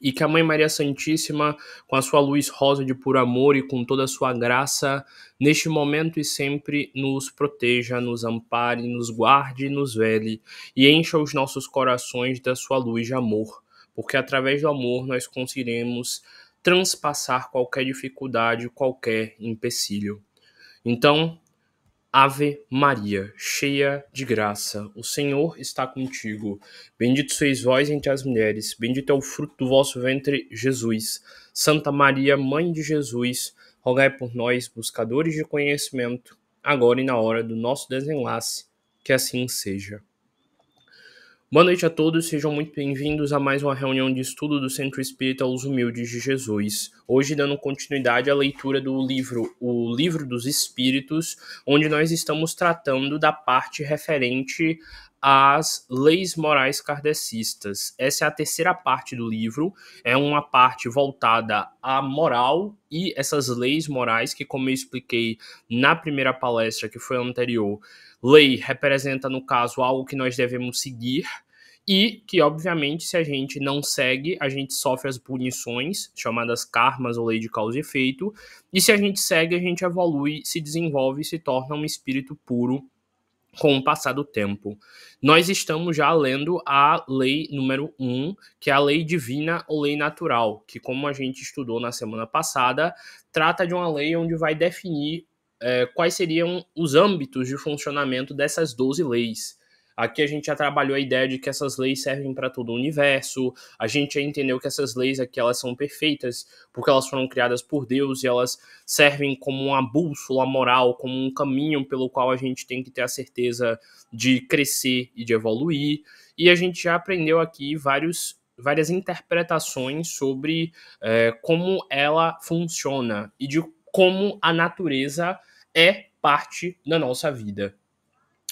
e que a Mãe Maria Santíssima, com a sua luz rosa de puro amor e com toda a sua graça, neste momento e sempre nos proteja, nos ampare, nos guarde e nos vele, e encha os nossos corações da sua luz de amor, porque através do amor nós conseguiremos transpassar qualquer dificuldade, qualquer empecilho. Então, Ave Maria, cheia de graça, o Senhor está contigo. Bendito sois vós entre as mulheres, bendito é o fruto do vosso ventre, Jesus. Santa Maria, Mãe de Jesus, rogai por nós, buscadores de conhecimento, agora e na hora do nosso desenlace, que assim seja. Boa noite a todos, sejam muito bem-vindos a mais uma reunião de estudo do Centro Espírita Os Humildes de Jesus. Hoje dando continuidade à leitura do livro O Livro dos Espíritos, onde nós estamos tratando da parte referente às leis morais kardecistas. Essa é a terceira parte do livro, é uma parte voltada à moral e essas leis morais que, como eu expliquei na primeira palestra, que foi a anterior, lei representa, no caso, algo que nós devemos seguir e que, obviamente, se a gente não segue, a gente sofre as punições, chamadas karmas ou lei de causa e efeito, e se a gente segue, a gente evolui, se desenvolve e se torna um espírito puro com o passar do tempo. Nós estamos já lendo a lei número 1, que é a lei divina ou lei natural, que, como a gente estudou na semana passada, trata de uma lei onde vai definir quais seriam os âmbitos de funcionamento dessas 12 leis. Aqui a gente já trabalhou a ideia de que essas leis servem para todo o universo, a gente já entendeu que essas leis aqui elas são perfeitas, porque elas foram criadas por Deus e elas servem como uma bússola moral, como um caminho pelo qual a gente tem que ter a certeza de crescer e de evoluir. E a gente já aprendeu aqui várias interpretações sobre como ela funciona e de como a natureza é parte da nossa vida.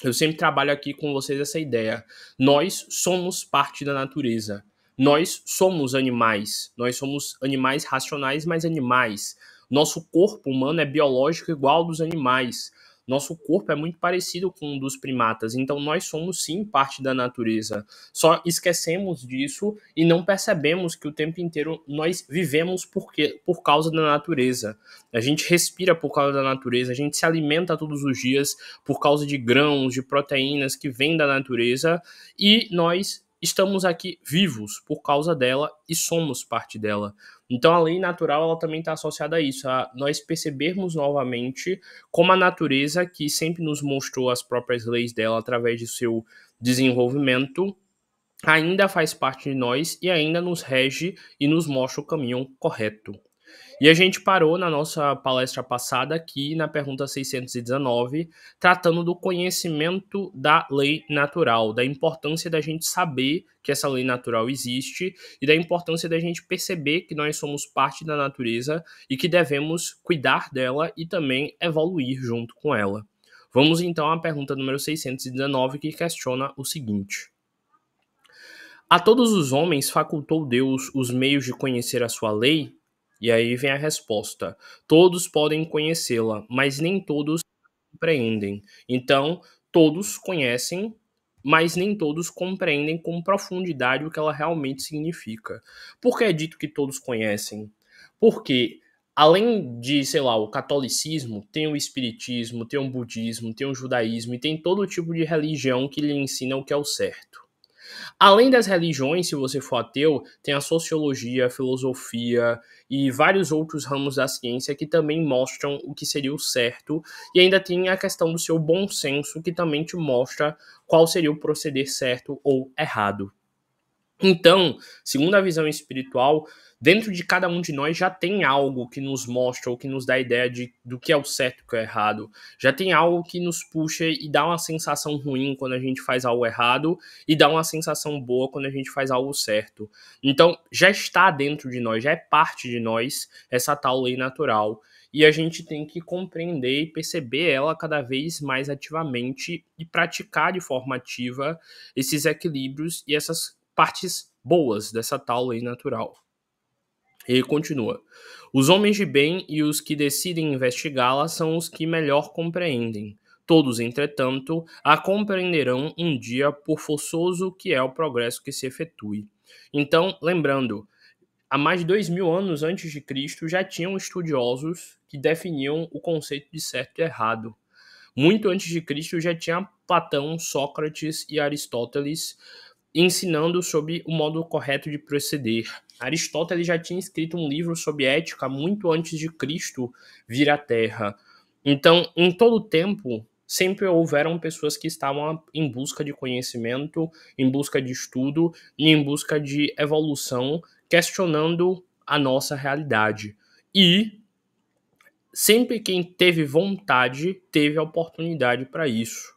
Eu sempre trabalho aqui com vocês essa ideia. Nós somos parte da natureza. Nós somos animais racionais, mas animais. Nosso corpo humano é biológico igual ao dos animais. Nosso corpo é muito parecido com o dos primatas, então nós somos sim parte da natureza. Só esquecemos disso e não percebemos que o tempo inteiro nós vivemos por causa da natureza. A gente respira por causa da natureza, a gente se alimenta todos os dias por causa de grãos, de proteínas que vêm da natureza, e nós estamos aqui vivos por causa dela e somos parte dela. Então a lei natural ela também está associada a isso, a nós percebermos novamente como a natureza, que sempre nos mostrou as próprias leis dela através de seu desenvolvimento, ainda faz parte de nós e ainda nos rege e nos mostra o caminho correto. E a gente parou na nossa palestra passada aqui na pergunta 619, tratando do conhecimento da lei natural, da importância da gente saber que essa lei natural existe e da importância da gente perceber que nós somos parte da natureza e que devemos cuidar dela e também evoluir junto com ela. Vamos então à pergunta número 619, que questiona o seguinte: a todos os homens facultou Deus os meios de conhecer a sua lei? E aí vem a resposta. Todos podem conhecê-la, mas nem todos compreendem. Então, todos conhecem, mas nem todos compreendem com profundidade o que ela realmente significa. Por que é dito que todos conhecem? Porque, além de, sei lá, o catolicismo, tem o espiritismo, tem o budismo, tem o judaísmo e tem todo tipo de religião que lhe ensina o que é o certo. Além das religiões, se você for ateu, tem a sociologia, a filosofia e vários outros ramos da ciência que também mostram o que seria o certo, e ainda tem a questão do seu bom senso, que também te mostra qual seria o proceder certo ou errado. Então, segundo a visão espiritual, dentro de cada um de nós já tem algo que nos mostra ou que nos dá a ideia do que é o certo e o que é o errado. Já tem algo que nos puxa e dá uma sensação ruim quando a gente faz algo errado e dá uma sensação boa quando a gente faz algo certo. Então, já está dentro de nós, já é parte de nós essa tal lei natural. E a gente tem que compreender e perceber ela cada vez mais ativamente e praticar de forma ativa esses equilíbrios e essas partes boas dessa tal lei natural. Ele continua: os homens de bem e os que decidem investigá-la são os que melhor compreendem. Todos, entretanto, a compreenderão um dia, por forçoso que é o progresso que se efetue. Então, lembrando, há mais de 2000 anos antes de Cristo, já tinham estudiosos que definiam o conceito de certo e errado. Muito antes de Cristo já tinha Platão, Sócrates e Aristóteles ensinando sobre o modo correto de proceder. Aristóteles já tinha escrito um livro sobre ética muito antes de Cristo vir à Terra. Então, em todo o tempo, sempre houveram pessoas que estavam em busca de conhecimento, em busca de estudo e em busca de evolução, questionando a nossa realidade. E sempre quem teve vontade teve a oportunidade para isso.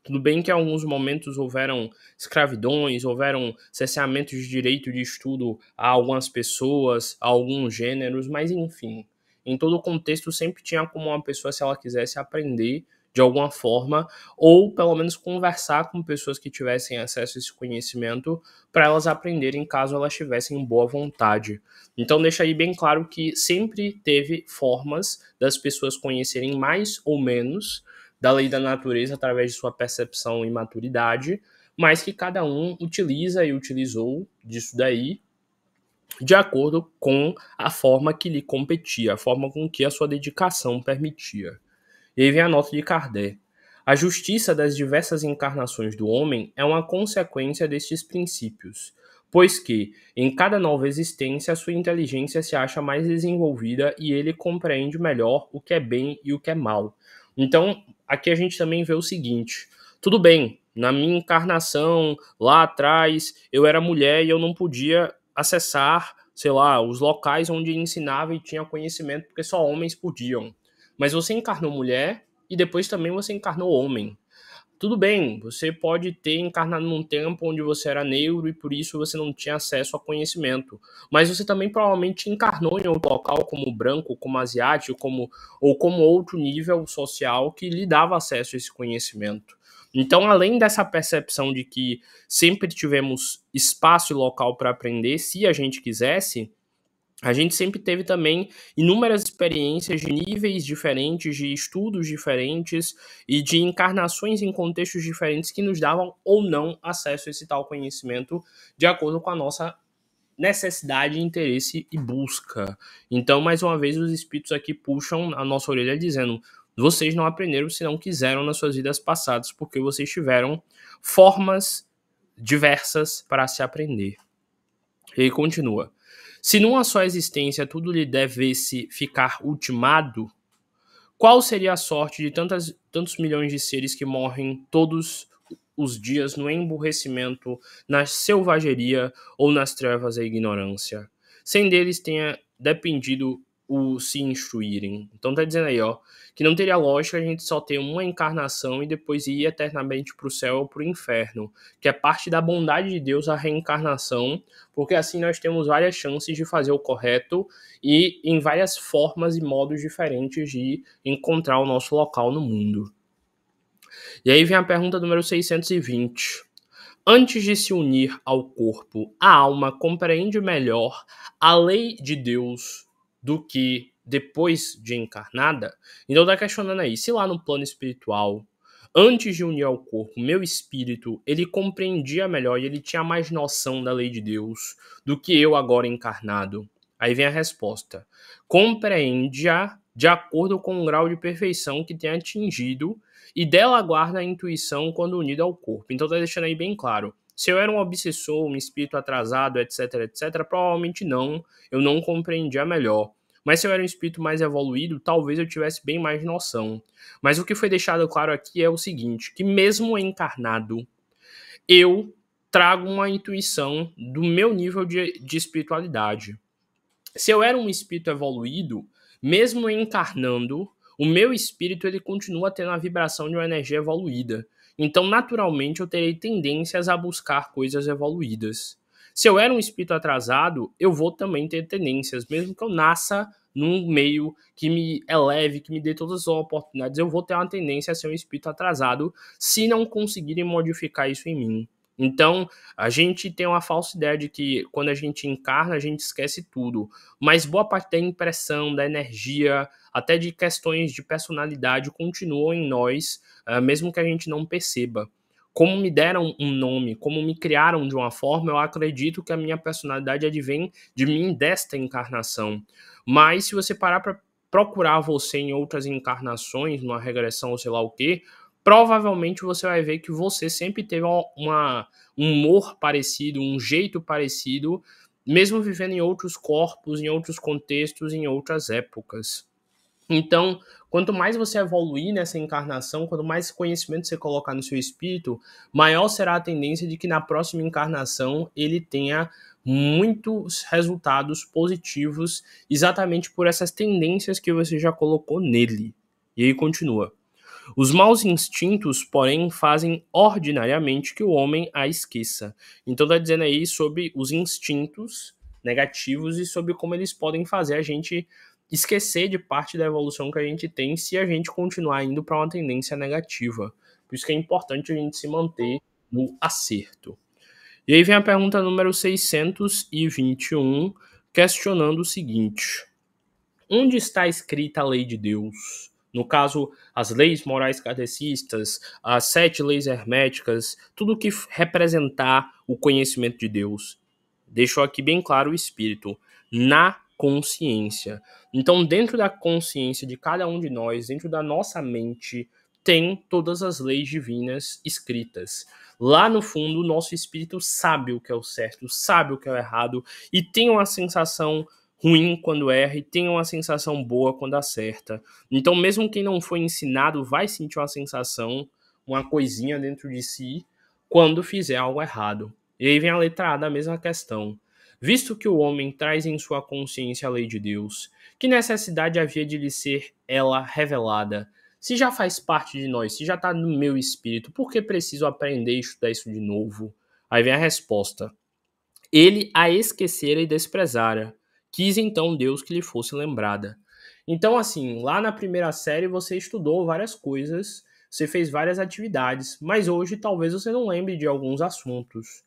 Tudo bem que em alguns momentos houveram escravidões, houveram cerceamentos de direito de estudo a algumas pessoas, a alguns gêneros, mas enfim, em todo o contexto sempre tinha como uma pessoa, se ela quisesse aprender de alguma forma, ou pelo menos conversar com pessoas que tivessem acesso a esse conhecimento, para elas aprenderem caso elas tivessem boa vontade. Então deixa aí bem claro que sempre teve formas das pessoas conhecerem mais ou menos da lei da natureza através de sua percepção e maturidade, mas que cada um utiliza e utilizou disso daí de acordo com a forma que lhe competia, a forma com que a sua dedicação permitia. E aí vem a nota de Kardec. A justiça das diversas encarnações do homem é uma consequência destes princípios, pois que, em cada nova existência, a sua inteligência se acha mais desenvolvida e ele compreende melhor o que é bem e o que é mal. Então, aqui a gente também vê o seguinte: tudo bem, na minha encarnação, lá atrás, eu era mulher e eu não podia acessar, sei lá, os locais onde ensinava e tinha conhecimento, porque só homens podiam. Mas você encarnou mulher e depois também você encarnou homem. Tudo bem, você pode ter encarnado num tempo onde você era negro e por isso você não tinha acesso a conhecimento. Mas você também provavelmente encarnou em outro local, como branco, como asiático, ou como outro nível social que lhe dava acesso a esse conhecimento. Então, além dessa percepção de que sempre tivemos espaço e local para aprender, se a gente quisesse, a gente sempre teve também inúmeras experiências de níveis diferentes, de estudos diferentes e de encarnações em contextos diferentes que nos davam ou não acesso a esse tal conhecimento de acordo com a nossa necessidade, interesse e busca. Então, mais uma vez, os espíritos aqui puxam a nossa orelha dizendo: vocês não aprenderam se não quiseram nas suas vidas passadas, porque vocês tiveram formas diversas para se aprender. E aí continua. Se numa só existência tudo lhe devesse ficar ultimado, qual seria a sorte de tantos milhões de seres que morrem todos os dias no emburrecimento, na selvageria ou nas trevas da ignorância, sem deles tenha dependido o se instruírem? Então tá dizendo aí, ó, que não teria lógica a gente só ter uma encarnação e depois ir eternamente para o céu ou para o inferno, que é parte da bondade de Deus a reencarnação, porque assim nós temos várias chances de fazer o correto e em várias formas e modos diferentes de encontrar o nosso local no mundo. E aí vem a pergunta número 620. Antes de se unir ao corpo, a alma compreende melhor a lei de Deus do que depois de encarnada? Então tá questionando aí, se lá no plano espiritual, antes de unir ao corpo, meu espírito, ele compreendia melhor e ele tinha mais noção da lei de Deus do que eu agora encarnado. Aí vem a resposta. Compreende-a de acordo com o grau de perfeição que tem atingido e dela guarda a intuição quando unida ao corpo. Então tá deixando aí bem claro. Se eu era um obsessor, um espírito atrasado, etc, etc, provavelmente não, eu não compreendia melhor. Mas se eu era um espírito mais evoluído, talvez eu tivesse bem mais noção. Mas o que foi deixado claro aqui é o seguinte, que mesmo encarnado, eu trago uma intuição do meu nível de espiritualidade. Se eu era um espírito evoluído, mesmo encarnando, o meu espírito ele continua tendo a vibração de uma energia evoluída. Então, naturalmente, eu terei tendências a buscar coisas evoluídas. Se eu era um espírito atrasado, eu vou também ter tendências, mesmo que eu nasça num meio que me eleve, que me dê todas as oportunidades, eu vou ter uma tendência a ser um espírito atrasado se não conseguirem modificar isso em mim. Então, a gente tem uma falsa ideia de que quando a gente encarna, a gente esquece tudo. Mas boa parte da impressão, da energia, até de questões de personalidade continuam em nós, mesmo que a gente não perceba. como me deram um nome, como me criaram de uma forma, eu acredito que a minha personalidade advém de mim desta encarnação. Mas se você parar para procurar você em outras encarnações, numa regressão ou sei lá o quê, provavelmente você vai ver que você sempre teve um humor parecido, um jeito parecido, mesmo vivendo em outros corpos, em outros contextos, em outras épocas. Então, quanto mais você evoluir nessa encarnação, quanto mais conhecimento você colocar no seu espírito, maior será a tendência de que na próxima encarnação ele tenha muitos resultados positivos, exatamente por essas tendências que você já colocou nele. E aí continua. Os maus instintos, porém, fazem ordinariamente que o homem a esqueça. Então está dizendo aí sobre os instintos negativos e sobre como eles podem fazer a gente esquecer de parte da evolução que a gente tem se a gente continuar indo para uma tendência negativa. Por isso que é importante a gente se manter no acerto. E aí vem a pergunta número 621, questionando o seguinte: onde está escrita a lei de Deus? No caso, as leis morais kardecistas, as 7 leis herméticas, tudo que representar o conhecimento de Deus. Deixou aqui bem claro o espírito, na consciência. Então, dentro da consciência de cada um de nós, dentro da nossa mente, tem todas as leis divinas escritas. Lá no fundo, o nosso espírito sabe o que é o certo, sabe o que é o errado e tem uma sensação ruim quando erra e tem uma sensação boa quando acerta. Então, mesmo quem não foi ensinado vai sentir uma sensação, uma coisinha dentro de si, quando fizer algo errado. E aí vem a letra A da mesma questão. Visto que o homem traz em sua consciência a lei de Deus, que necessidade havia de lhe ser ela revelada? Se já faz parte de nós, se já está no meu espírito, por que preciso aprender e estudar isso de novo? Aí vem a resposta. Ele a esquecera e desprezara. Quis então Deus que lhe fosse lembrada. Então, assim, lá na primeira série você estudou várias coisas, você fez várias atividades, mas hoje talvez você não lembre de alguns assuntos.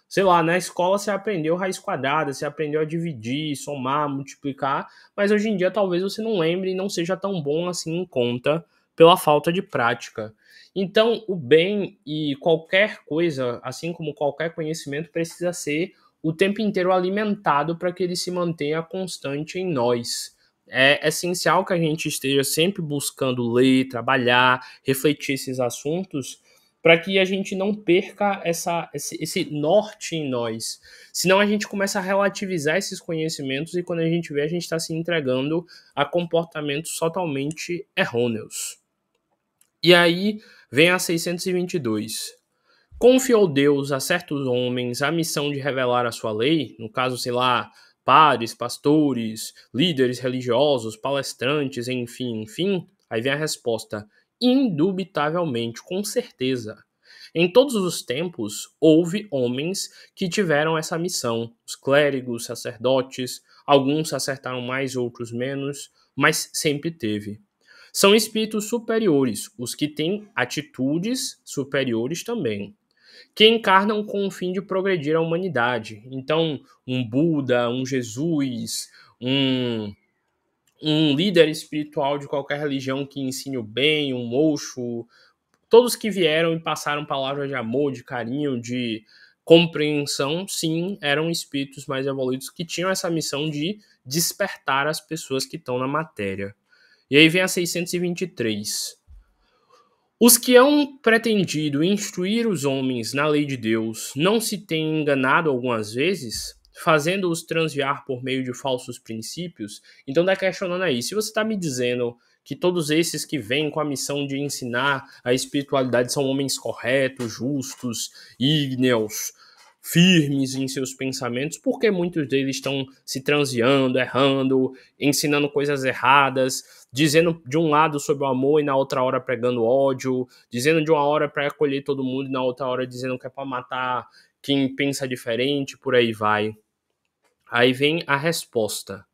Sei lá, na escola você aprendeu raiz quadrada, você aprendeu a dividir, somar, multiplicar, mas hoje em dia talvez você não lembre e não seja tão bom assim em conta pela falta de prática. Então, o bem e qualquer coisa, assim como qualquer conhecimento, precisa ser o tempo inteiro alimentado para que ele se mantenha constante em nós. É essencial que a gente esteja sempre buscando ler, trabalhar, refletir esses assuntos, para que a gente não perca esse norte em nós. Senão a gente começa a relativizar esses conhecimentos e quando a gente vê, a gente está se entregando a comportamentos totalmente errôneos. E aí vem a 622. Confiou Deus a certos homens a missão de revelar a sua lei, no caso, sei lá, padres, pastores, líderes religiosos, palestrantes, enfim. Aí vem a resposta: indubitavelmente, com certeza. Em todos os tempos, houve homens que tiveram essa missão, os clérigos, sacerdotes, alguns acertaram mais, outros menos, mas sempre teve. São espíritos superiores, os que têm atitudes superiores também, que encarnam com o fim de progredir a humanidade. Então, um Buda, um Jesus, um líder espiritual de qualquer religião que ensine o bem, um Osho, todos que vieram e passaram palavras de amor, de carinho, de compreensão, sim, eram espíritos mais evoluídos que tinham essa missão de despertar as pessoas que estão na matéria. E aí vem a 623. Os que hão pretendido instruir os homens na lei de Deus não se têm enganado algumas vezes, fazendo-os transviar por meio de falsos princípios? Então está questionando aí, se você está me dizendo que todos esses que vêm com a missão de ensinar a espiritualidade são homens corretos, justos, ígneos, firmes em seus pensamentos, porque muitos deles estão se transviando, errando, ensinando coisas erradas, dizendo de um lado sobre o amor e na outra hora pregando ódio, dizendo de uma hora para acolher todo mundo e na outra hora dizendo que é para matar quem pensa diferente, por aí vai. Aí vem a resposta.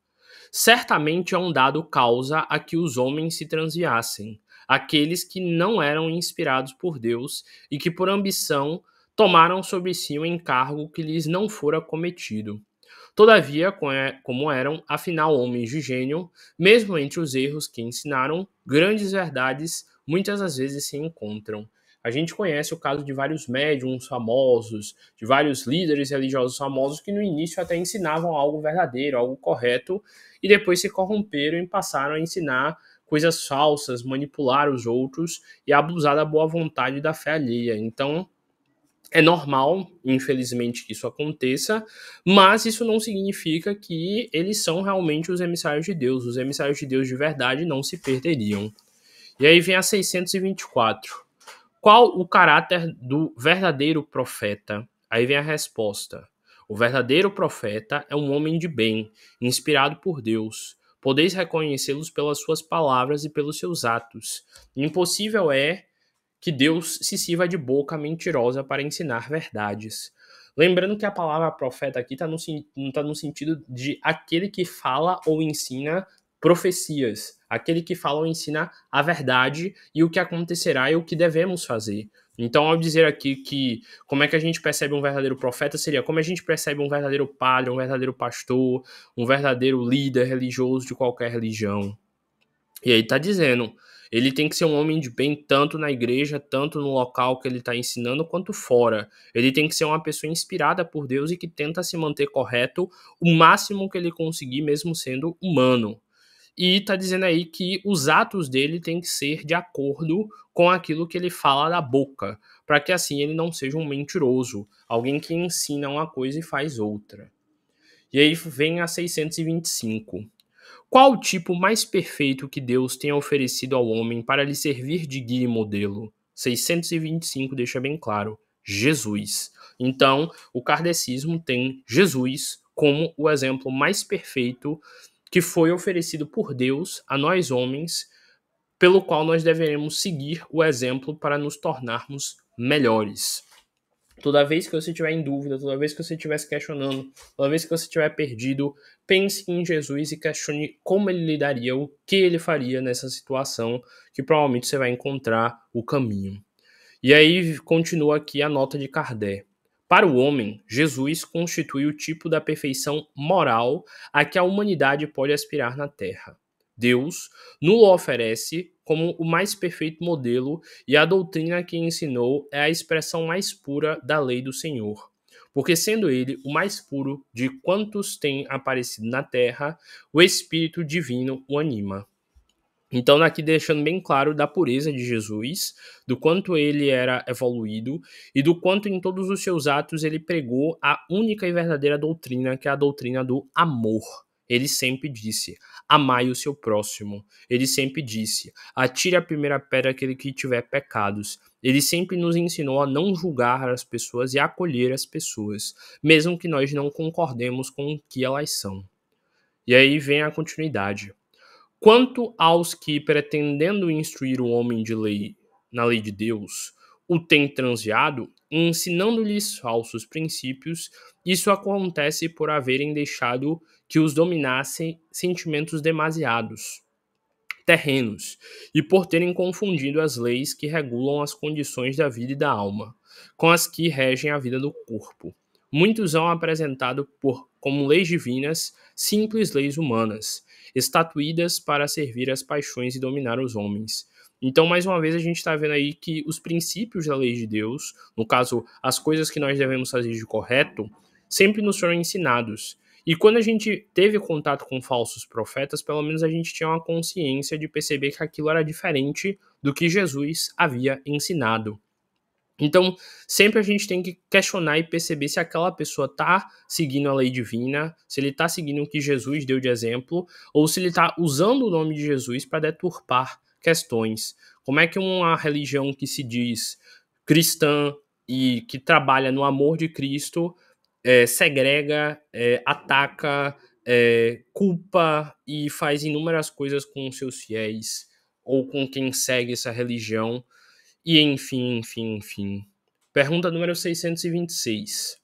Certamente é um dado causa a que os homens se transviassem, aqueles que não eram inspirados por Deus e que por ambição tomaram sobre si um encargo que lhes não fora cometido. Todavia, como eram, afinal, homens de gênio, mesmo entre os erros que ensinaram, grandes verdades muitas das vezes se encontram. A gente conhece o caso de vários médiums famosos, de vários líderes religiosos famosos que no início até ensinavam algo verdadeiro, algo correto, e depois se corromperam e passaram a ensinar coisas falsas, manipular os outros e abusar da boa vontade e da fé alheia. Então, é normal, infelizmente, que isso aconteça, mas isso não significa que eles são realmente os emissários de Deus. Os emissários de Deus de verdade não se perderiam. E aí vem a 624. Qual o caráter do verdadeiro profeta? Aí vem a resposta. O verdadeiro profeta é um homem de bem, inspirado por Deus. Podeis reconhecê-los pelas suas palavras e pelos seus atos. Impossível é que Deus se sirva de boca mentirosa para ensinar verdades. Lembrando que a palavra profeta aqui não está no sentido de aquele que fala ou ensina profecias, aquele que fala ou ensina a verdade e o que acontecerá e o que devemos fazer. Então, ao dizer aqui que como é que a gente percebe um verdadeiro profeta, seria como a gente percebe um verdadeiro padre, um verdadeiro pastor, um verdadeiro líder religioso de qualquer religião. E aí está dizendo, ele tem que ser um homem de bem tanto na igreja, tanto no local que ele está ensinando, quanto fora. Ele tem que ser uma pessoa inspirada por Deus e que tenta se manter correto o máximo que ele conseguir, mesmo sendo humano. E está dizendo aí que os atos dele têm que ser de acordo com aquilo que ele fala da boca, para que assim ele não seja um mentiroso, alguém que ensina uma coisa e faz outra. E aí vem a 625. Qual o tipo mais perfeito que Deus tem oferecido ao homem para lhe servir de guia e modelo? 625 deixa bem claro: Jesus. Então, o kardecismo tem Jesus como o exemplo mais perfeito que foi oferecido por Deus a nós homens, pelo qual nós deveremos seguir o exemplo para nos tornarmos melhores. Toda vez que você estiver em dúvida, toda vez que você estiver se questionando, toda vez que você estiver perdido, pense em Jesus e questione como ele lidaria, o que ele faria nessa situação, que provavelmente você vai encontrar o caminho. E aí continua aqui a nota de Kardec. Para o homem, Jesus constitui o tipo da perfeição moral a que a humanidade pode aspirar na Terra. Deus nos oferece como o mais perfeito modelo e a doutrina que ensinou é a expressão mais pura da lei do Senhor. Porque sendo ele o mais puro de quantos têm aparecido na Terra, o Espírito Divino o anima. Então, aqui deixando bem claro da pureza de Jesus, do quanto ele era evoluído e do quanto em todos os seus atos ele pregou a única e verdadeira doutrina, que é a doutrina do amor. Ele sempre disse, amai o seu próximo. Ele sempre disse, atire a primeira pedra aquele que tiver pecados. Ele sempre nos ensinou a não julgar as pessoas e a acolher as pessoas, mesmo que nós não concordemos com o que elas são. E aí vem a continuidade. Quanto aos que, pretendendo instruir o homem de lei na lei de Deus, o têm transviado, ensinando-lhes falsos princípios, isso acontece por haverem deixado que os dominassem sentimentos demasiados terrenos, e por terem confundido as leis que regulam as condições da vida e da alma, com as que regem a vida do corpo. Muitos hão apresentado como leis divinas simples leis humanas, estatuídas para servir as paixões e dominar os homens. Então, mais uma vez, a gente está vendo aí que os princípios da lei de Deus, no caso, as coisas que nós devemos fazer de correto, sempre nos foram ensinados. E quando a gente teve contato com falsos profetas, pelo menos a gente tinha uma consciência de perceber que aquilo era diferente do que Jesus havia ensinado. Então, sempre a gente tem que questionar e perceber se aquela pessoa está seguindo a lei divina, se ele está seguindo o que Jesus deu de exemplo, ou se ele está usando o nome de Jesus para deturpar questões. Como é que uma religião que se diz cristã e que trabalha no amor de Cristo segrega, ataca, culpa e faz inúmeras coisas com seus fiéis ou com quem segue essa religião, e enfim. Pergunta número 626.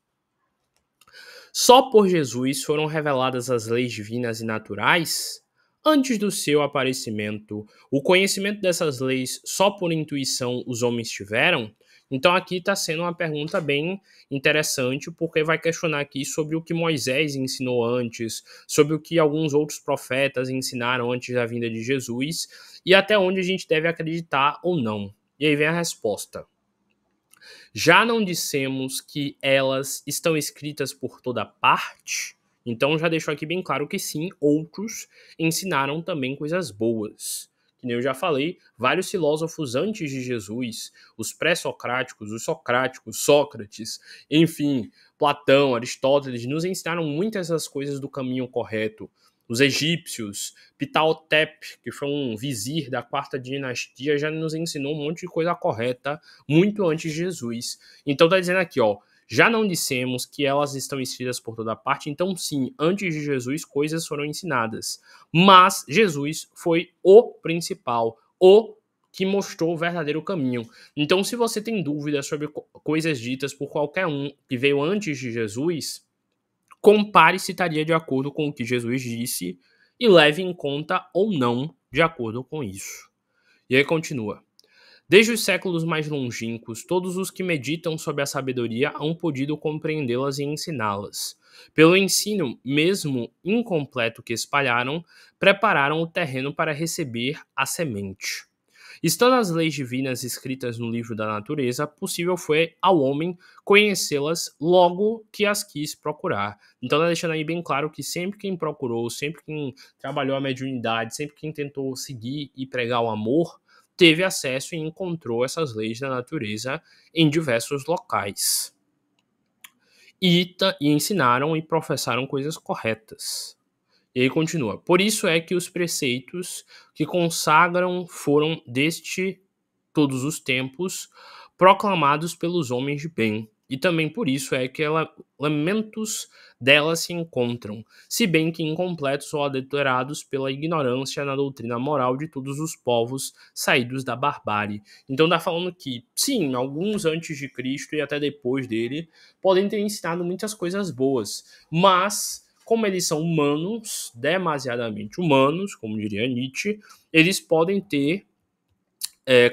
Só por Jesus foram reveladas as leis divinas e naturais? Antes do seu aparecimento, o conhecimento dessas leis só por intuição os homens tiveram? Então aqui está sendo uma pergunta bem interessante, porque vai questionar aqui sobre o que Moisés ensinou antes, sobre o que alguns outros profetas ensinaram antes da vinda de Jesus, e até onde a gente deve acreditar ou não. E aí vem a resposta. Já não dissemos que elas estão escritas por toda parte? Então já deixou aqui bem claro que sim, outros ensinaram também coisas boas. Que nem eu já falei, vários filósofos antes de Jesus, os pré-socráticos, os socráticos, Sócrates, enfim, Platão, Aristóteles, nos ensinaram muitas das coisas do caminho correto. Os egípcios, Ptahotep, que foi um vizir da quarta dinastia, já nos ensinou um monte de coisa correta muito antes de Jesus. Então tá dizendo aqui, ó, já não dissemos que elas estão escritas por toda parte, então sim, antes de Jesus coisas foram ensinadas. Mas Jesus foi o principal, o que mostrou o verdadeiro caminho. Então, se você tem dúvidas sobre coisas ditas por qualquer um que veio antes de Jesus, compare se estaria de acordo com o que Jesus disse e leve em conta ou não de acordo com isso. E aí continua. Desde os séculos mais longínquos, todos os que meditam sobre a sabedoria hão podido compreendê-las e ensiná-las. Pelo ensino, mesmo incompleto que espalharam, prepararam o terreno para receber a semente. Estando as leis divinas escritas no livro da natureza, possível foi ao homem conhecê-las logo que as quis procurar. Então, deixando aí bem claro que sempre quem procurou, sempre quem trabalhou a mediunidade, sempre quem tentou seguir e pregar o amor, teve acesso e encontrou essas leis da natureza em diversos locais. E ensinaram e professaram coisas corretas. E aí continua. Por isso é que os preceitos que consagram foram deste todos os tempos proclamados pelos homens de bem. E também por isso é que elementos delas se encontram, se bem que incompletos ou adulterados pela ignorância na doutrina moral de todos os povos saídos da barbárie. Então está falando que, sim, alguns antes de Cristo e até depois dele podem ter ensinado muitas coisas boas, mas como eles são humanos, demasiadamente humanos, como diria Nietzsche, eles podem ter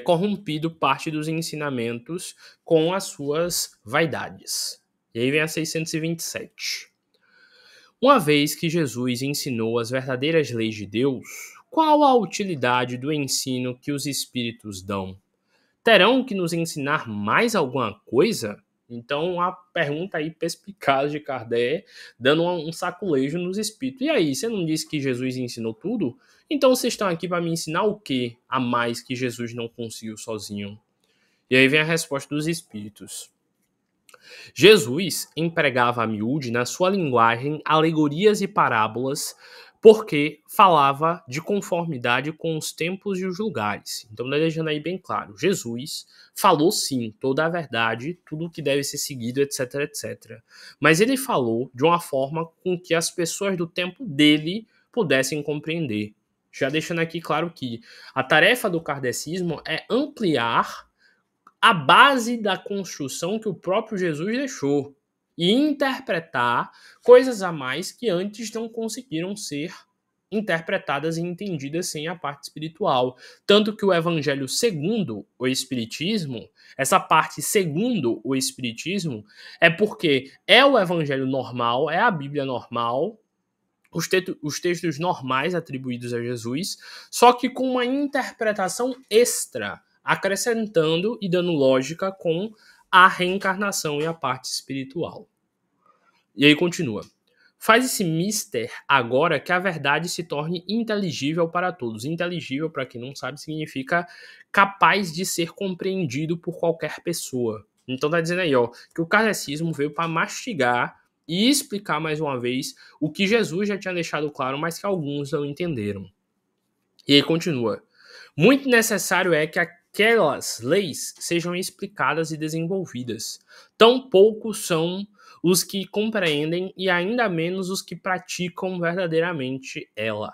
corrompido parte dos ensinamentos com as suas vaidades. E aí vem a 627. Uma vez que Jesus ensinou as verdadeiras leis de Deus, qual a utilidade do ensino que os espíritos dão? Terão que nos ensinar mais alguma coisa? Então, a pergunta aí perspicaz de Kardec, dando um saculejo nos espíritos. E aí, você não disse que Jesus ensinou tudo? Então, vocês estão aqui para me ensinar o que a mais que Jesus não conseguiu sozinho? E aí vem a resposta dos espíritos. Jesus empregava a miúde, na sua linguagem, alegorias e parábolas, porque falava de conformidade com os tempos e os lugares. Então, deixando aí bem claro, Jesus falou sim toda a verdade, tudo o que deve ser seguido, etc, etc. Mas ele falou de uma forma com que as pessoas do tempo dele pudessem compreender. Já deixando aqui claro que a tarefa do kardecismo é ampliar a base da construção que o próprio Jesus deixou e interpretar coisas a mais que antes não conseguiram ser interpretadas e entendidas sem a parte espiritual. Tanto que o evangelho segundo o espiritismo, essa parte segundo o espiritismo, é porque é o evangelho normal, é a Bíblia normal, os textos normais atribuídos a Jesus, só que com uma interpretação extra, acrescentando e dando lógica com a reencarnação e a parte espiritual. E aí continua. Faz esse mister agora que a verdade se torne inteligível para todos. Inteligível, para quem não sabe, significa capaz de ser compreendido por qualquer pessoa. Então tá dizendo aí, ó, que o kardecismo veio para mastigar e explicar mais uma vez o que Jesus já tinha deixado claro, mas que alguns não entenderam. E aí continua. Muito necessário é que aquelas leis sejam explicadas e desenvolvidas. Tão poucos são os que compreendem e ainda menos os que praticam verdadeiramente ela.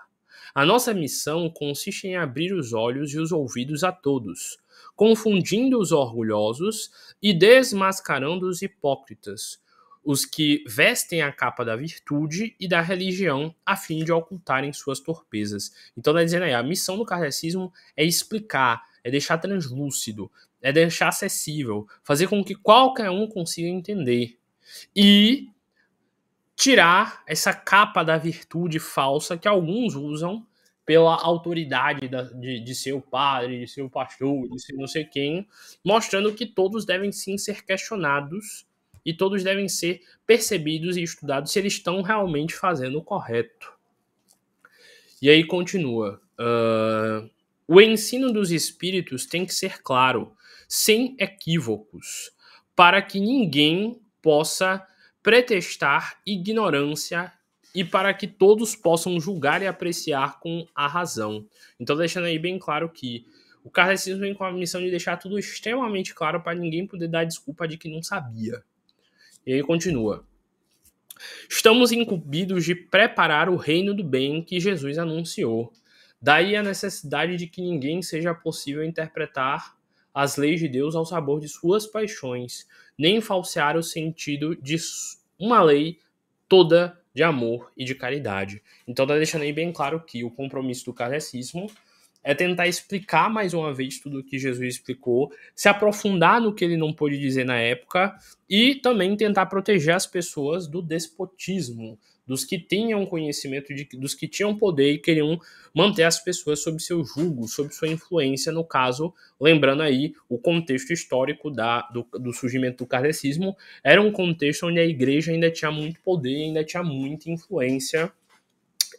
A nossa missão consiste em abrir os olhos e os ouvidos a todos, confundindo os orgulhosos e desmascarando os hipócritas, os que vestem a capa da virtude e da religião a fim de ocultarem suas torpezas. Então, tá dizendo aí, a missão do kardecismo é explicar, é deixar translúcido, é deixar acessível, fazer com que qualquer um consiga entender e tirar essa capa da virtude falsa que alguns usam pela autoridade de ser o padre, de ser o pastor, de ser não sei quem, mostrando que todos devem sim ser questionados e todos devem ser percebidos e estudados se eles estão realmente fazendo o correto. E aí continua. O ensino dos espíritos tem que ser claro, sem equívocos, para que ninguém possa pretextar ignorância e para que todos possam julgar e apreciar com a razão. Então, deixando aí bem claro que o kardecismo vem com a missão de deixar tudo extremamente claro para ninguém poder dar desculpa de que não sabia. E aí continua. Estamos incumbidos de preparar o reino do bem que Jesus anunciou. Daí a necessidade de que ninguém seja possível interpretar as leis de Deus ao sabor de suas paixões, nem falsear o sentido de uma lei toda de amor e de caridade. Então tá deixando aí bem claro que o compromisso do kardecismo é tentar explicar mais uma vez tudo o que Jesus explicou, se aprofundar no que ele não pôde dizer na época e também tentar proteger as pessoas do despotismo, dos que tinham conhecimento, dos que tinham poder e queriam manter as pessoas sob seu jugo, sob sua influência, no caso, lembrando aí o contexto histórico do surgimento do kardecismo, era um contexto onde a igreja ainda tinha muito poder, ainda tinha muita influência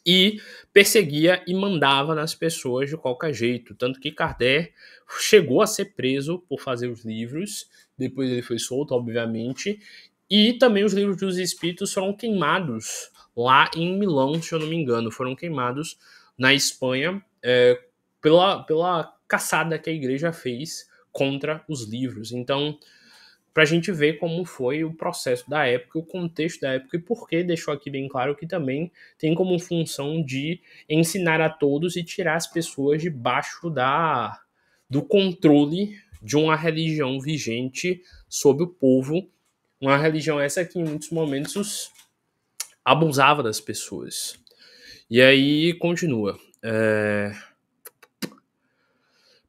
e perseguia e mandava nas pessoas de qualquer jeito. Tanto que Kardec chegou a ser preso por fazer os livros, depois ele foi solto, obviamente, e também os livros dos espíritos foram queimados lá em Milão, se eu não me engano, foram queimados na Espanha pela caçada que a igreja fez contra os livros. Então, para a gente ver como foi o processo da época, o contexto da época e por que deixou aqui bem claro que também tem como função de ensinar a todos e tirar as pessoas debaixo do controle de uma religião vigente sobre o povo, uma religião essa que em muitos momentos abusava das pessoas. E aí continua.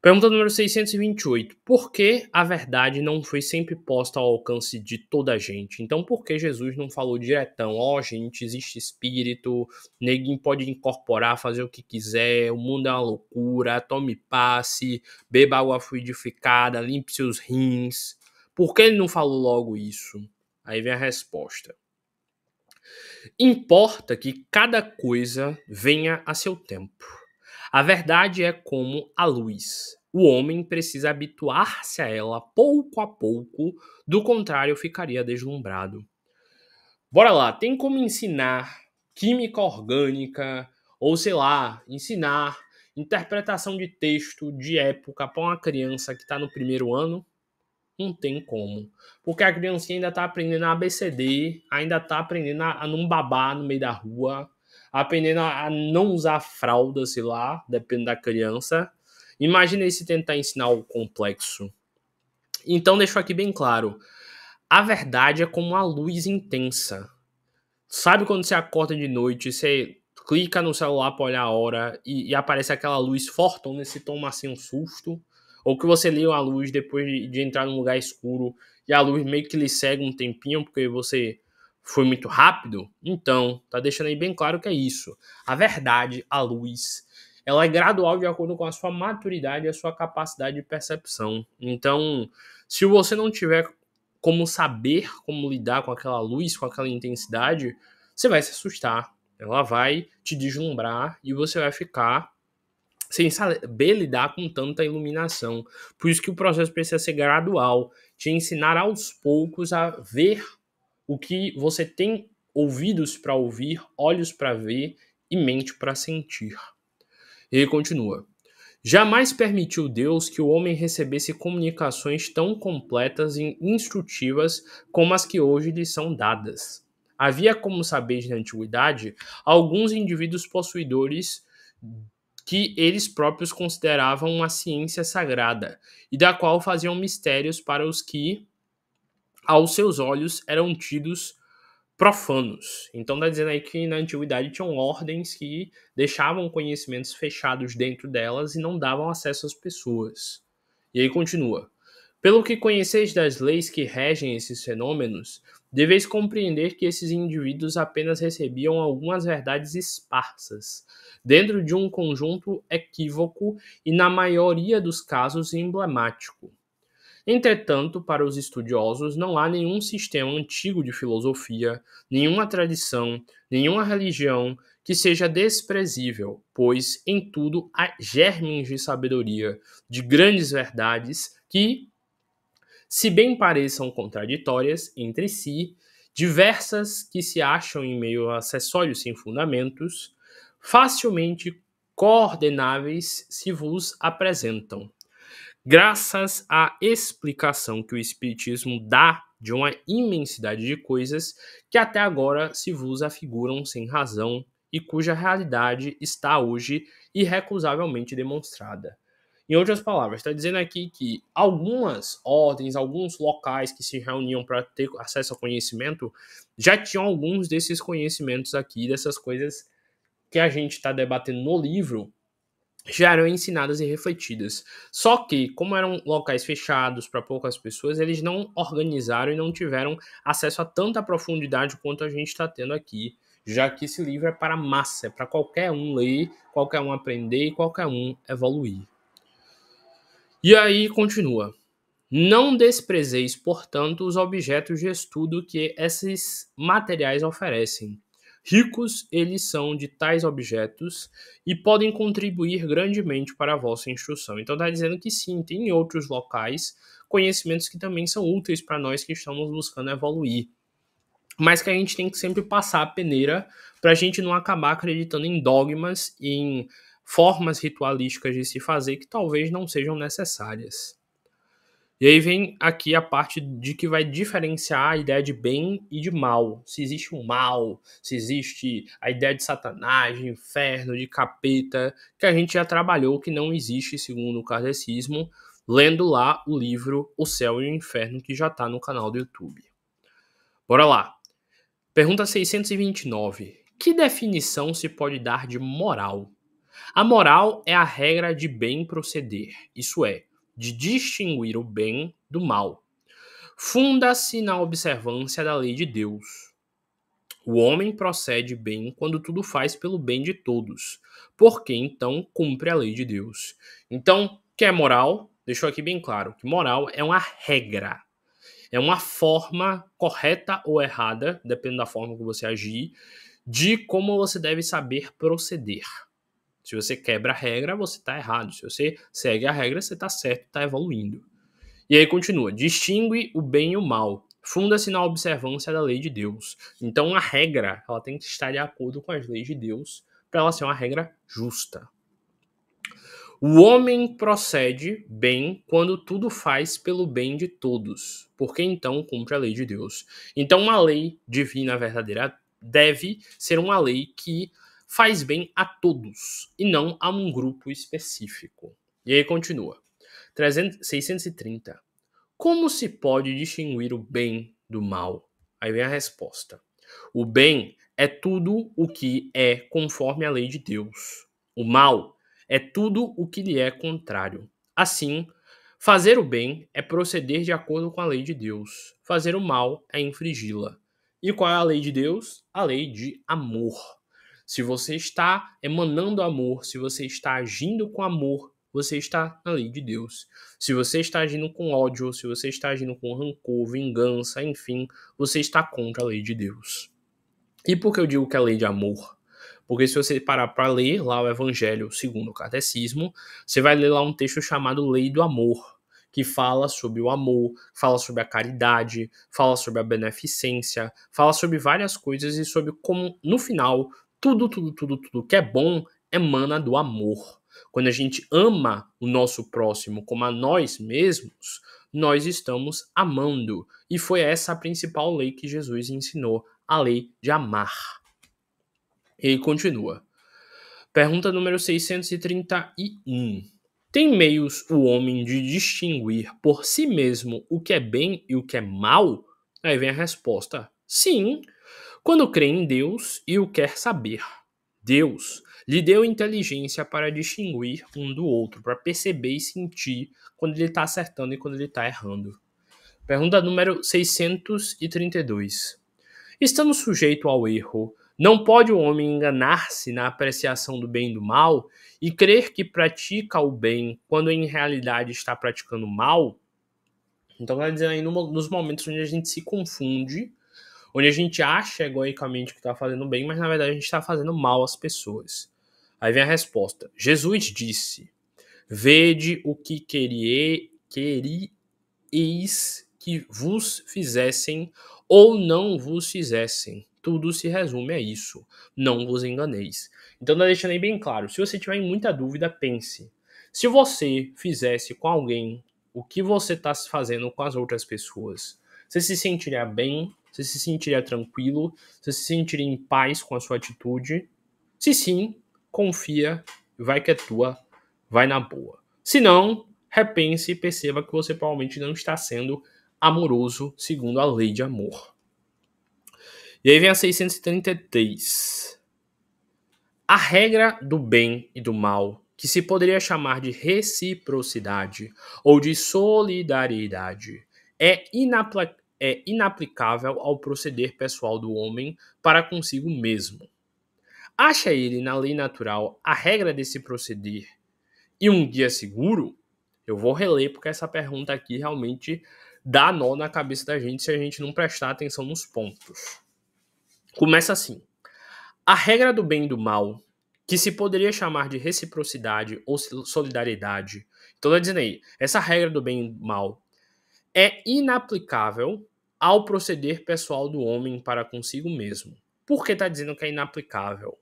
Pergunta número 628. Por que a verdade não foi sempre posta ao alcance de toda a gente? Então, por que Jesus não falou diretão? Gente, existe espírito, ninguém pode incorporar, fazer o que quiser, o mundo é uma loucura, tome passe, beba água fluidificada, limpe seus rins. Por que ele não falou logo isso? Aí vem a resposta. Importa que cada coisa venha a seu tempo. A verdade é como a luz. O homem precisa habituar-se a ela pouco a pouco, do contrário ficaria deslumbrado. Bora lá, tem como ensinar química orgânica, ou sei lá, ensinar interpretação de texto de época para uma criança que está no primeiro ano? Não tem como. Porque a criancinha ainda tá aprendendo a ABCD, ainda tá aprendendo a não babar no meio da rua, aprendendo a não usar fralda, sei lá, dependendo da criança. Imagina aí se tentar ensinar o complexo. Então deixo aqui bem claro. A verdade é como uma luz intensa. Sabe quando você acorda de noite, você clica no celular para olhar a hora e aparece aquela luz fortona e você toma assim um susto? Ou que você liga a luz depois de entrar num lugar escuro e a luz meio que lhe segue um tempinho porque você foi muito rápido? Então, tá deixando aí bem claro que é isso. A verdade, a luz, ela é gradual de acordo com a sua maturidade e a sua capacidade de percepção. Então, se você não tiver como saber como lidar com aquela luz, com aquela intensidade, você vai se assustar. Ela vai te deslumbrar e você vai ficar sem saber lidar com tanta iluminação. Por isso que o processo precisa ser gradual, te ensinar aos poucos a ver o que você tem ouvidos para ouvir, olhos para ver e mente para sentir. E ele continua. Jamais permitiu Deus que o homem recebesse comunicações tão completas e instrutivas como as que hoje lhe são dadas. Havia, como sabeis na antiguidade, alguns indivíduos possuidores que eles próprios consideravam uma ciência sagrada, e da qual faziam mistérios para os que, aos seus olhos, eram tidos profanos. Então está dizendo aí que na antiguidade tinham ordens que deixavam conhecimentos fechados dentro delas e não davam acesso às pessoas. E aí continua. Pelo que conheceis das leis que regem esses fenômenos, deveis compreender que esses indivíduos apenas recebiam algumas verdades esparsas, dentro de um conjunto equívoco e, na maioria dos casos, emblemático. Entretanto, para os estudiosos, não há nenhum sistema antigo de filosofia, nenhuma tradição, nenhuma religião que seja desprezível, pois em tudo há germes de sabedoria, de grandes verdades que, se bem pareçam contraditórias entre si, diversas que se acham em meio a acessórios sem fundamentos, facilmente coordenáveis se vos apresentam. Graças à explicação que o Espiritismo dá de uma imensidade de coisas que até agora se vos afiguram sem razão e cuja realidade está hoje irrecusavelmente demonstrada. Em outras palavras, está dizendo aqui que algumas ordens, alguns locais que se reuniam para ter acesso ao conhecimento, já tinham alguns desses conhecimentos aqui, dessas coisas que a gente está debatendo no livro, já eram ensinadas e refletidas. Só que, como eram locais fechados para poucas pessoas, eles não organizaram e não tiveram acesso a tanta profundidade quanto a gente está tendo aqui, já que esse livro é para massa, é para qualquer um ler, qualquer um aprender e qualquer um evoluir. E aí continua. Não desprezeis, portanto, os objetos de estudo que esses materiais oferecem. Ricos eles são de tais objetos e podem contribuir grandemente para a vossa instrução. Então está dizendo que sim, tem em outros locais conhecimentos que também são úteis para nós que estamos buscando evoluir. Mas que a gente tem que sempre passar a peneira para a gente não acabar acreditando em dogmas e em formas ritualísticas de se fazer que talvez não sejam necessárias. E aí vem aqui a parte de que vai diferenciar a ideia de bem e de mal. Se existe um mal, se existe a ideia de satanás, de inferno, de capeta, que a gente já trabalhou que não existe segundo o kardecismo, lendo lá o livro O Céu e o Inferno, que já está no canal do YouTube. Bora lá. Pergunta 629. Que definição se pode dar de moral? A moral é a regra de bem proceder, isso é, de distinguir o bem do mal. Funda-se na observância da lei de Deus. O homem procede bem quando tudo faz pelo bem de todos, porque então cumpre a lei de Deus. Então, o que é moral? Deixou aqui bem claro que moral é uma regra. É uma forma correta ou errada, dependendo da forma que você agir, de como você deve saber proceder. Se você quebra a regra, você está errado. Se você segue a regra, você está certo, está evoluindo. E aí continua. Distingue o bem e o mal. Funda-se na observância da lei de Deus. Então a regra ela tem que estar de acordo com as leis de Deus para ela ser uma regra justa. O homem procede bem quando tudo faz pelo bem de todos, porque então cumpre a lei de Deus. Então uma lei divina verdadeira deve ser uma lei que faz bem a todos e não a um grupo específico. E aí continua. 630. Como se pode distinguir o bem do mal? Aí vem a resposta. O bem é tudo o que é conforme a lei de Deus. O mal é tudo o que lhe é contrário. Assim, fazer o bem é proceder de acordo com a lei de Deus. Fazer o mal é infringi-la. E qual é a lei de Deus? A lei de amor. Se você está emanando amor, se você está agindo com amor, você está na lei de Deus. Se você está agindo com ódio, se você está agindo com rancor, vingança, enfim, você está contra a lei de Deus. E por que eu digo que é lei de amor? Porque se você parar para ler lá o Evangelho segundo o Catecismo, você vai ler lá um texto chamado Lei do Amor, que fala sobre o amor, fala sobre a caridade, fala sobre a beneficência, fala sobre várias coisas e sobre como, no final, tudo que é bom emana do amor. Quando a gente ama o nosso próximo como a nós mesmos, nós estamos amando. E foi essa a principal lei que Jesus ensinou, a lei de amar. E aí continua. Pergunta número 631. Tem meios o homem de distinguir por si mesmo o que é bem e o que é mal? Aí vem a resposta. Sim, quando crê em Deus e o quer saber. Deus lhe deu inteligência para distinguir um do outro, para perceber e sentir quando ele está acertando e quando ele está errando. Pergunta número 632. Estando sujeito ao erro, não pode o homem enganar-se na apreciação do bem e do mal e crer que pratica o bem quando em realidade está praticando o mal? Então, vai dizer aí nos momentos onde a gente se confunde, onde a gente acha egoicamente que está fazendo bem, mas na verdade a gente está fazendo mal às pessoas. Aí vem a resposta. Jesus disse: Vede o que queríeis que vos fizessem ou não vos fizessem. Tudo se resume a isso. Não vos enganeis. Então, tá deixando aí bem claro. Se você tiver em muita dúvida, pense. Se você fizesse com alguém o que você está fazendo com as outras pessoas, você se sentiria bem? Você se sentiria tranquilo? Você se sentiria em paz com a sua atitude? Se sim, confia, vai que é tua, vai na boa. Se não, repense e perceba que você provavelmente não está sendo amoroso segundo a lei de amor. E aí vem a 633. A regra do bem e do mal, que se poderia chamar de reciprocidade ou de solidariedade, é inaplicável ao proceder pessoal do homem para consigo mesmo. Acha ele na lei natural a regra desse proceder e um guia seguro? Eu vou reler porque essa pergunta aqui realmente dá nó na cabeça da gente se a gente não prestar atenção nos pontos. Começa assim. A regra do bem e do mal, que se poderia chamar de reciprocidade ou solidariedade, então tá dizendo aí, essa regra do bem e do mal é inaplicável ao proceder pessoal do homem para consigo mesmo. Por que tá dizendo que é inaplicável?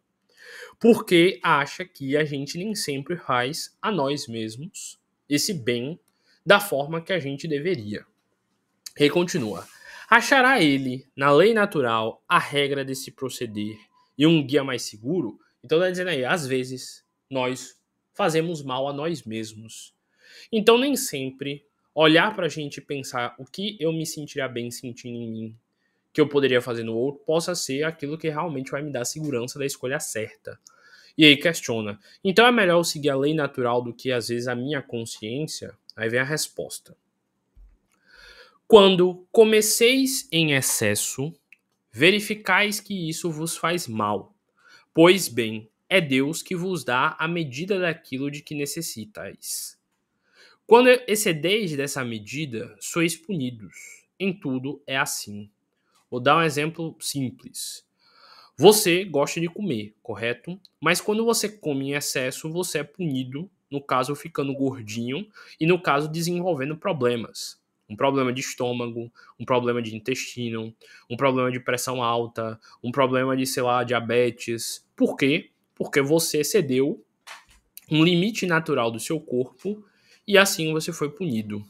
Porque acha que a gente nem sempre faz a nós mesmos esse bem da forma que a gente deveria. E continua. Achará ele, na lei natural, a regra desse proceder e um guia mais seguro? Então está dizendo aí, às vezes, nós fazemos mal a nós mesmos. Então nem sempre olhar para a gente e pensar o que eu me sentiria bem sentindo em mim, que eu poderia fazer no outro, possa ser aquilo que realmente vai me dar segurança da escolha certa. E aí questiona. Então é melhor eu seguir a lei natural do que às vezes a minha consciência? Aí vem a resposta. Quando comeceis em excesso, verificais que isso vos faz mal. Pois bem, é Deus que vos dá a medida daquilo de que necessitais. Quando excedeis dessa medida, sois punidos. Em tudo é assim. Vou dar um exemplo simples. Você gosta de comer, correto? Mas quando você come em excesso, você é punido, no caso ficando gordinho e no caso desenvolvendo problemas. Um problema de estômago, um problema de intestino, um problema de pressão alta, um problema de, sei lá, diabetes. Por quê? Porque você excedeu um limite natural do seu corpo e assim você foi punido.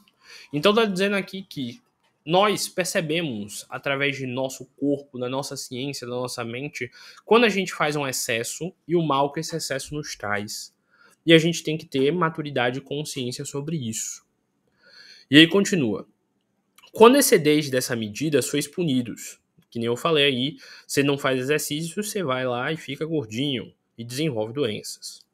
Então está dizendo aqui que nós percebemos, através de nosso corpo, da nossa ciência, da nossa mente, quando a gente faz um excesso e o mal que esse excesso nos traz. E a gente tem que ter maturidade e consciência sobre isso. E aí continua. Quando excedeis dessa medida, sois punidos. Que nem eu falei aí, você não faz exercício, você vai lá e fica gordinho e desenvolve doenças.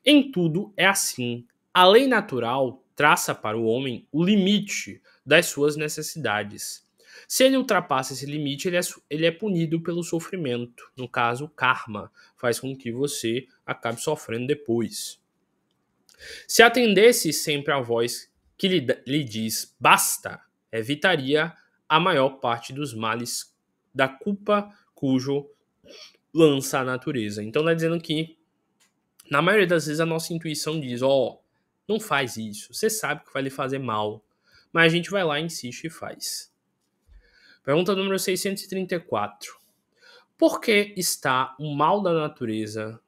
Em tudo é assim. A lei natural traça para o homem o limite das suas necessidades. Se ele ultrapassa esse limite, ele é punido pelo sofrimento. No caso, o karma faz com que você acabe sofrendo depois. Se atendesse sempre à voz que lhe diz basta, evitaria a maior parte dos males da culpa cujo lança a natureza. Então, está dizendo que na maioria das vezes a nossa intuição diz, não faz isso, você sabe que vai lhe fazer mal, mas a gente vai lá, insiste e faz. Pergunta número 634. Por que está o mal da natureza?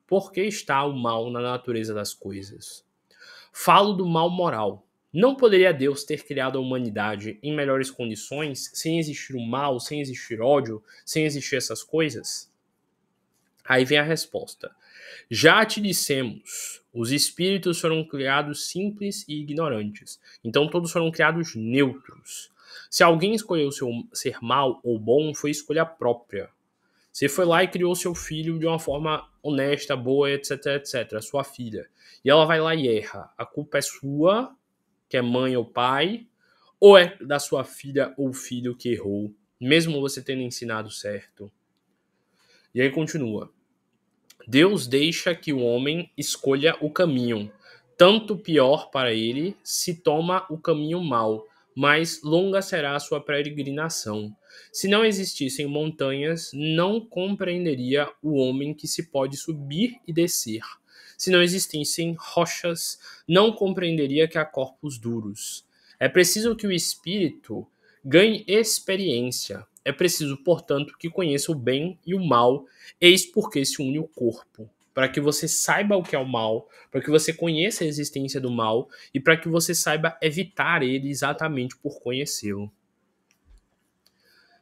Por que está o mal na natureza das coisas? Falo do mal moral. Não poderia Deus ter criado a humanidade em melhores condições, sem existir o mal, sem existir ódio, sem existir essas coisas? Aí vem a resposta. Já te dissemos, os espíritos foram criados simples e ignorantes. Então todos foram criados neutros. Se alguém escolheu ser mal ou bom, foi escolha própria. Você foi lá e criou seu filho de uma forma honesta, boa, etc, etc, sua filha. E ela vai lá e erra. A culpa é sua, que é mãe ou pai, Ou é da sua filha ou filho que errou, mesmo você tendo ensinado certo? E aí continua. Deus deixa que o homem escolha o caminho, tanto pior para ele se toma o caminho mau, mas longa será a sua peregrinação. Se não existissem montanhas, não compreenderia o homem que se pode subir e descer. Se não existissem rochas, não compreenderia que há corpos duros. É preciso que o espírito ganhe experiência. É preciso, portanto, que conheça o bem e o mal. Eis porque se une o corpo, para que você saiba o que é o mal, para que você conheça a existência do mal e para que você saiba evitar ele exatamente por conhecê-lo.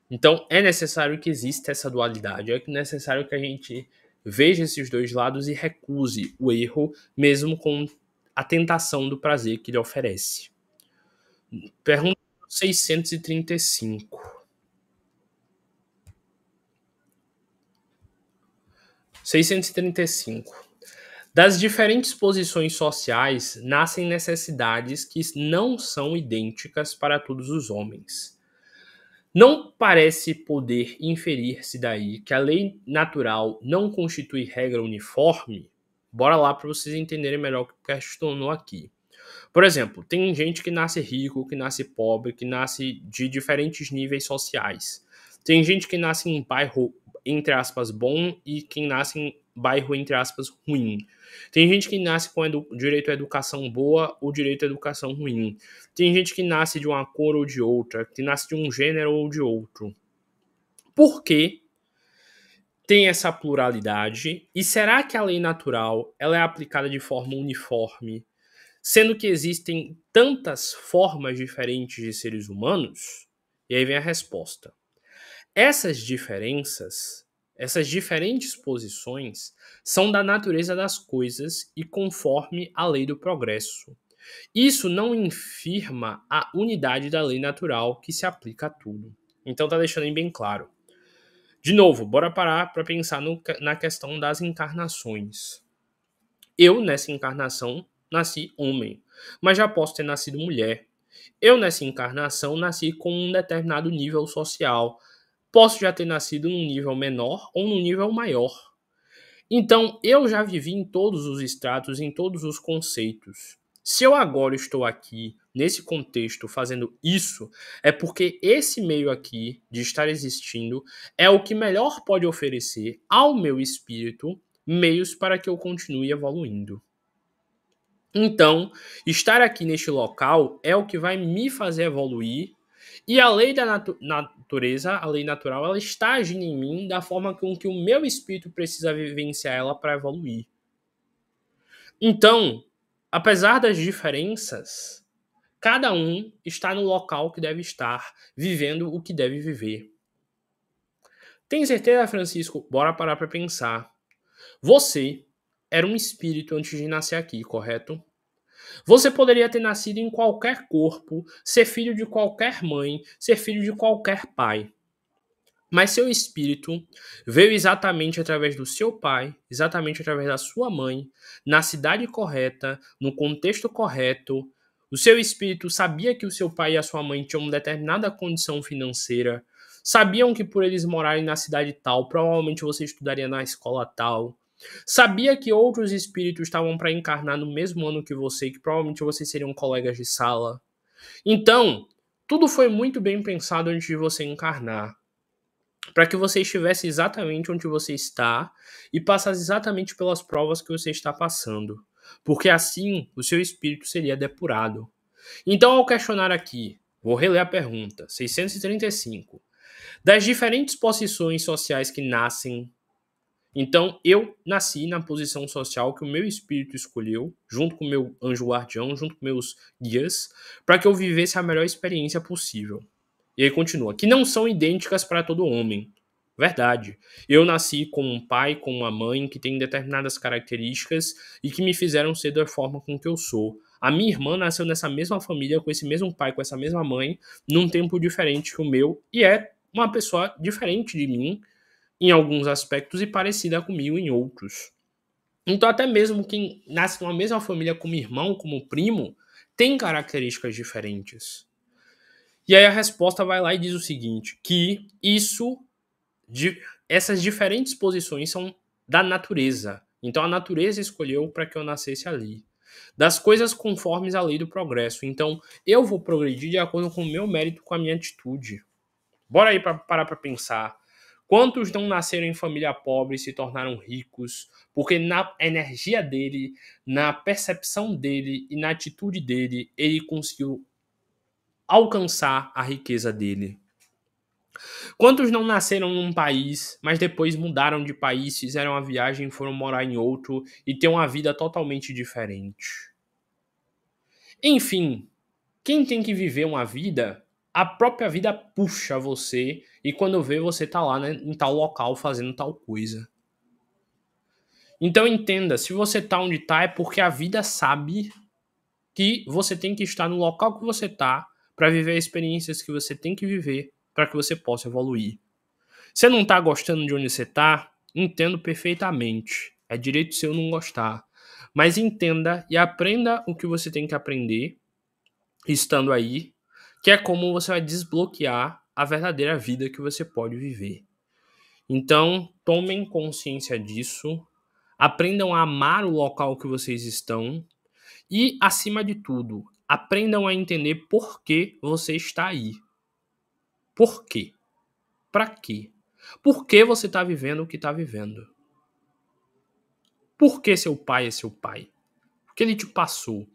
Então é necessário que exista essa dualidade, é necessário que a gente veja esses dois lados e recuse o erro, mesmo com a tentação do prazer que ele oferece. Pergunta 635. 635. Das diferentes posições sociais nascem necessidades que não são idênticas para todos os homens. Não parece poder inferir-se daí que a lei natural não constitui regra uniforme? Bora lá para vocês entenderem melhor o que questionou aqui. Por exemplo, tem gente que nasce rico, que nasce pobre, que nasce de diferentes níveis sociais. Tem gente que nasce em bairro, entre aspas, bom e quem nasce em bairro, entre aspas, ruim. Tem gente que nasce com direito à educação boa ou direito à educação ruim. Tem gente que nasce de uma cor ou de outra, que nasce de um gênero ou de outro. Por que tem essa pluralidade? E será que a lei natural ela é aplicada de forma uniforme, sendo que existem tantas formas diferentes de seres humanos? E aí vem a resposta. Essas diferenças, essas diferentes posições, são da natureza das coisas e conforme a lei do progresso. Isso não infirma a unidade da lei natural que se aplica a tudo. Então tá deixando bem claro. De novo, bora parar para pensar na questão das encarnações. Eu, nessa encarnação, nasci homem, mas já posso ter nascido mulher. Eu, nessa encarnação, nasci com um determinado nível social. Posso já ter nascido num nível menor ou num nível maior. Então, eu já vivi em todos os estratos, em todos os conceitos. Se eu agora estou aqui, nesse contexto, fazendo isso, é porque esse meio aqui, de estar existindo, é o que melhor pode oferecer ao meu espírito meios para que eu continue evoluindo. Então, estar aqui neste local é o que vai me fazer evoluir. E a lei da natureza, a lei natural, ela está agindo em mim da forma com que o meu espírito precisa vivenciar ela para evoluir. Então, apesar das diferenças, cada um está no local que deve estar, vivendo o que deve viver. Tem certeza, Francisco? Bora parar para pensar. Você era um espírito antes de nascer aqui, correto? Você poderia ter nascido em qualquer corpo, ser filho de qualquer mãe, ser filho de qualquer pai. Mas seu espírito veio exatamente através do seu pai, exatamente através da sua mãe, na cidade correta, no contexto correto. O seu espírito sabia que o seu pai e a sua mãe tinham uma determinada condição financeira, sabiam que por eles morarem na cidade tal, provavelmente você estudaria na escola tal. Sabia que outros espíritos estavam para encarnar no mesmo ano que você, que provavelmente vocês seriam colegas de sala. Então, tudo foi muito bem pensado antes de você encarnar, para que você estivesse exatamente onde você está e passasse exatamente pelas provas que você está passando, porque assim o seu espírito seria depurado. Então, ao questionar aqui, vou reler a pergunta, 635. Das diferentes posições sociais que nascem, então eu nasci na posição social que o meu espírito escolheu, junto com o meu anjo guardião, junto com meus guias, para que eu vivesse a melhor experiência possível. E aí continua, que não são idênticas para todo homem. Verdade. Eu nasci com um pai, com uma mãe que tem determinadas características e que me fizeram ser da forma com que eu sou. A minha irmã nasceu nessa mesma família, com esse mesmo pai, com essa mesma mãe, num tempo diferente que o meu, e é uma pessoa diferente de mim em alguns aspectos e parecida comigo em outros. Então, até mesmo quem nasce numa mesma família como irmão, como primo, tem características diferentes. E aí a resposta vai lá e diz o seguinte, que essas diferentes posições são da natureza. Então a natureza escolheu para que eu nascesse ali. Das coisas conformes à lei do progresso. Então eu vou progredir de acordo com o meu mérito, com a minha atitude. Bora aí parar para pensar. Quantos não nasceram em família pobre e se tornaram ricos porque na energia dele, na percepção dele e na atitude dele, ele conseguiu alcançar a riqueza dele? Quantos não nasceram num país, mas depois mudaram de país, fizeram uma viagem, foram morar em outro e têm uma vida totalmente diferente? Enfim, quem tem que viver uma vida, a própria vida puxa você e quando vê você tá lá, né, em tal local fazendo tal coisa. Então entenda, se você tá onde tá é porque a vida sabe que você tem que estar no local que você tá para viver experiências que você tem que viver para que você possa evoluir. Você não tá gostando de onde você tá? Entendo perfeitamente. É direito seu não gostar. Mas entenda e aprenda o que você tem que aprender estando aí, que é como você vai desbloquear a verdadeira vida que você pode viver. Então, tomem consciência disso, aprendam a amar o local que vocês estão e, acima de tudo, aprendam a entender por que você está aí. Por quê? Para quê? Por que você está vivendo o que está vivendo? Por que seu pai é seu pai? O que ele te passou?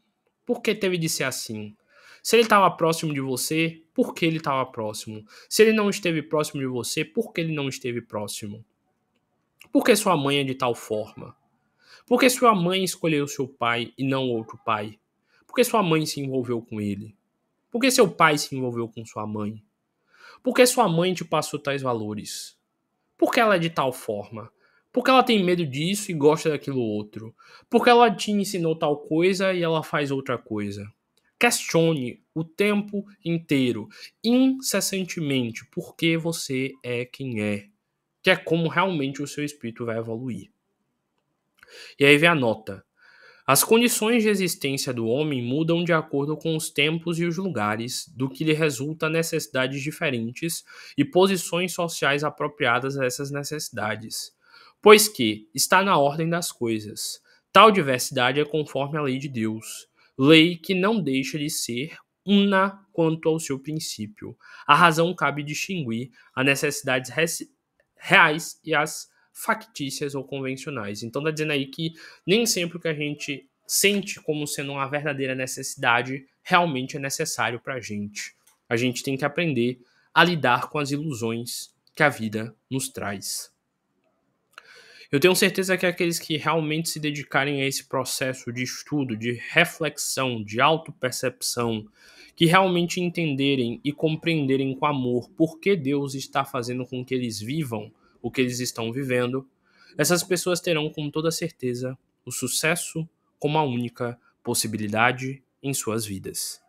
Por que teve de ser assim? Se ele estava próximo de você, por que ele estava próximo? Se ele não esteve próximo de você, por que ele não esteve próximo? Por que sua mãe é de tal forma? Por que sua mãe escolheu seu pai e não outro pai? Por que sua mãe se envolveu com ele? Por que seu pai se envolveu com sua mãe? Por que sua mãe te passou tais valores? Por que ela é de tal forma? Por que ela tem medo disso e gosta daquilo outro? Por que ela te ensinou tal coisa e ela faz outra coisa? Questione o tempo inteiro, incessantemente, por que você é quem é. Que é como realmente o seu espírito vai evoluir. E aí vem a nota. As condições de existência do homem mudam de acordo com os tempos e os lugares, do que lhe resulta necessidades diferentes e posições sociais apropriadas a essas necessidades. Pois que está na ordem das coisas. Tal diversidade é conforme a lei de Deus, lei que não deixa de ser una quanto ao seu princípio. A razão cabe distinguir as necessidades reais e as factícias ou convencionais. Então tá dizendo aí que nem sempre o que a gente sente como sendo uma verdadeira necessidade realmente é necessário pra gente. A gente tem que aprender a lidar com as ilusões que a vida nos traz. Eu tenho certeza que aqueles que realmente se dedicarem a esse processo de estudo, de reflexão, de autopercepção, que realmente entenderem e compreenderem com amor por que Deus está fazendo com que eles vivam o que eles estão vivendo, essas pessoas terão com toda certeza o sucesso como a única possibilidade em suas vidas.